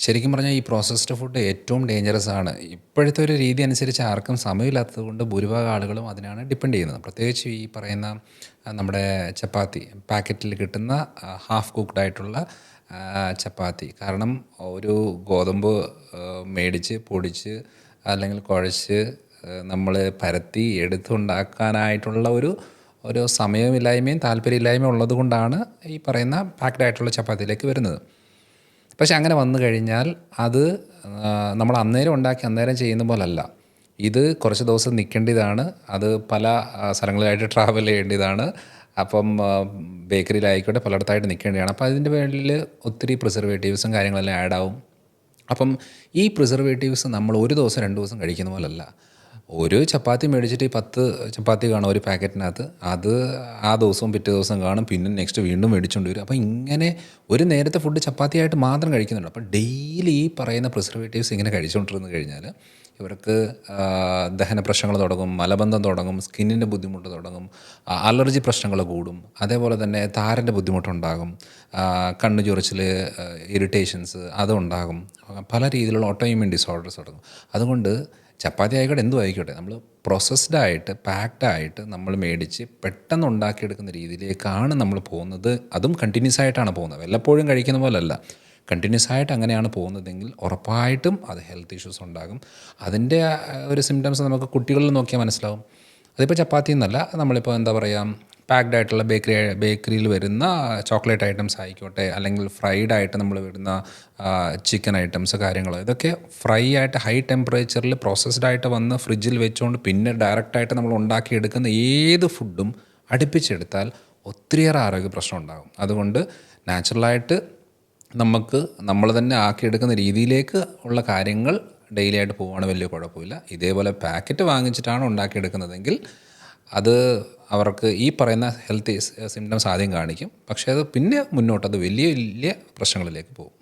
ശരിക്കും പറഞ്ഞാൽ ഈ പ്രോസസ്ഡ് ഫുഡ് ഏറ്റവും ഡേഞ്ചറസ് ആണ്. ഇപ്പോഴത്തെ ഒരു രീതി അനുസരിച്ച് ആർക്കും സമയമില്ലാത്തത് കൊണ്ട് ഭൂരിഭാഗം ആളുകളും അതിനാണ് ഡിപ്പെൻഡ് ചെയ്യുന്നത്. പ്രത്യേകിച്ച് ഈ പറയുന്ന നമ്മുടെ ചപ്പാത്തി പാക്കറ്റിൽ കിട്ടുന്ന ഹാഫ് കുക്ക്ഡ് ആയിട്ടുള്ള ചപ്പാത്തി. കാരണം ഒരു ഗോതമ്പ് മേടിച്ച് പൊടിച്ച് അല്ലെങ്കിൽ കുഴച്ച് നമ്മൾ പരത്തി എടുത്തുണ്ടാക്കാനായിട്ടുള്ള ഒരു സമയമില്ലായ്മയും താല്പര്യമില്ലായ്മയും ഉള്ളത് കൊണ്ടാണ് ഈ പറയുന്ന പാക്ഡ് ആയിട്ടുള്ള ചപ്പാത്തിയിലേക്ക് വരുന്നത്. പക്ഷെ അങ്ങനെ വന്നു കഴിഞ്ഞാൽ അത് നമ്മൾ അന്നേരം ഉണ്ടാക്കി അന്നേരം ചെയ്യുന്ന പോലല്ല. ഇത് കുറച്ച് ദിവസം നിൽക്കേണ്ടതാണ്. അത് പല സ്ഥലങ്ങളിലായിട്ട് ട്രാവൽ ചെയ്യേണ്ടതാണ്. അപ്പം ബേക്കറിയിലായിക്കോട്ടെ പലയിടത്തായിട്ട് നിൽക്കേണ്ടതാണ്. അപ്പോൾ അതിൻ്റെ പേരിൽ ഒത്തിരി പ്രിസർവേറ്റീവ്സും കാര്യങ്ങളെല്ലാം ആഡാവും. അപ്പം ഈ പ്രിസർവേറ്റീവ്സ് നമ്മൾ ഒരു ദിവസം 2 ദിവസം കഴിക്കുന്ന പോലല്ല. ഒരു ചപ്പാത്തി മേടിച്ചിട്ട് ഈ 10 ചപ്പാത്തി കാണും ഒരു പാക്കറ്റിനകത്ത്. അത് ആ ദിവസവും പിറ്റേ ദിവസം കാണും. പിന്നെ നെക്സ്റ്റ് വീണ്ടും മേടിച്ചുകൊണ്ട് വരും. അപ്പോൾ ഇങ്ങനെ ഒരു നേരത്തെ ഫുഡ് ചപ്പാത്തിയായിട്ട് മാത്രം കഴിക്കുന്നുണ്ട്. അപ്പോൾ ഡെയിലി ഈ പറയുന്ന പ്രിസർവേറ്റീവ്സ് ഇങ്ങനെ കഴിച്ചുകൊണ്ടിരുന്നു കഴിഞ്ഞാൽ ഇവർക്ക് ദഹന പ്രശ്നങ്ങൾ തുടങ്ങും, മലബന്ധം തുടങ്ങും, സ്കിന്നിൻ്റെ ബുദ്ധിമുട്ട് തുടങ്ങും, അലർജി പ്രശ്നങ്ങൾ കൂടും, അതേപോലെ തന്നെ താരൻ്റെ ബുദ്ധിമുട്ടുണ്ടാകും, കണ്ണ് ചൊറിച്ചിൽ, ഇറിറ്റേഷൻസ് അതുണ്ടാകും, പല രീതിയിലുള്ള ഓട്ടോ ഇമ്യൂൺ ഡിസോർഡേഴ്സ് തുടങ്ങും. അതുകൊണ്ട് ചപ്പാത്തി ആയിക്കോട്ടെ എന്തും ആയിക്കോട്ടെ നമ്മൾ പ്രോസസ്ഡായിട്ട് പാക്ഡായിട്ട് നമ്മൾ മേടിച്ച് പെട്ടെന്ന് ഉണ്ടാക്കിയെടുക്കുന്ന രീതിയിലേക്കാണ് നമ്മൾ പോകുന്നത്. അതും കണ്ടിന്യൂസ് ആയിട്ടാണ് പോകുന്നത്, വല്ലപ്പോഴും കഴിക്കുന്ന പോലല്ല. കണ്ടിന്യൂസ് ആയിട്ട് അങ്ങനെയാണ് പോകുന്നതെങ്കിൽ ഉറപ്പായിട്ടും അത് ഹെൽത്ത് ഇഷ്യൂസ് ഉണ്ടാകും. അതിൻ്റെ ഒരു സിംറ്റംസ് നമുക്ക് കുട്ടികളിൽ നോക്കിയാൽ മനസ്സിലാവും. അതിപ്പോൾ ചപ്പാത്തി എന്നല്ല, നമ്മളിപ്പോൾ എന്താ പറയുക, പാക്ഡ് ആയിട്ടുള്ള ബേക്കറിയിൽ വരുന്ന ചോക്ലേറ്റ് ഐറ്റംസ് ആയിക്കോട്ടെ, അല്ലെങ്കിൽ ഫ്രൈഡ് ആയിട്ട് നമ്മൾ വരുന്ന ചിക്കൻ ഐറ്റംസ് കാര്യങ്ങൾ, ഇതൊക്കെ ഫ്രൈ ആയിട്ട് ഹൈ ടെമ്പറേച്ചറിൽ പ്രോസസ്ഡ് ആയിട്ട് വന്ന് ഫ്രിഡ്ജിൽ വെച്ചുകൊണ്ട് പിന്നെ ഡയറക്റ്റായിട്ട് നമ്മൾ ഉണ്ടാക്കിയെടുക്കുന്ന ഏത് ഫുഡും അടുപ്പിച്ചെടുത്താൽ ഒത്തിരിയേറെ ആരോഗ്യ പ്രശ്നം ഉണ്ടാകും. അതുകൊണ്ട് നാച്ചുറലായിട്ട് നമുക്ക് നമ്മൾ തന്നെ ആക്കിയെടുക്കുന്ന രീതിയിലേക്ക് ഉള്ള കാര്യങ്ങൾ ഡെയിലി ആയിട്ട് പോവുകയാണ് വലിയ കുഴപ്പമില്ല. ഇതേപോലെ പാക്കറ്റ് വാങ്ങിച്ചിട്ടാണ് ഉണ്ടാക്കിയെടുക്കുന്നതെങ്കിൽ അത് അവർക്ക് ഈ പറയുന്ന ഹെൽത്ത് സിംറ്റംസ് ആദ്യം കാണിക്കും. പക്ഷേ അത് പിന്നെ മുന്നോട്ട് അത് വലിയ വലിയ പ്രശ്നങ്ങളിലേക്ക് പോകും.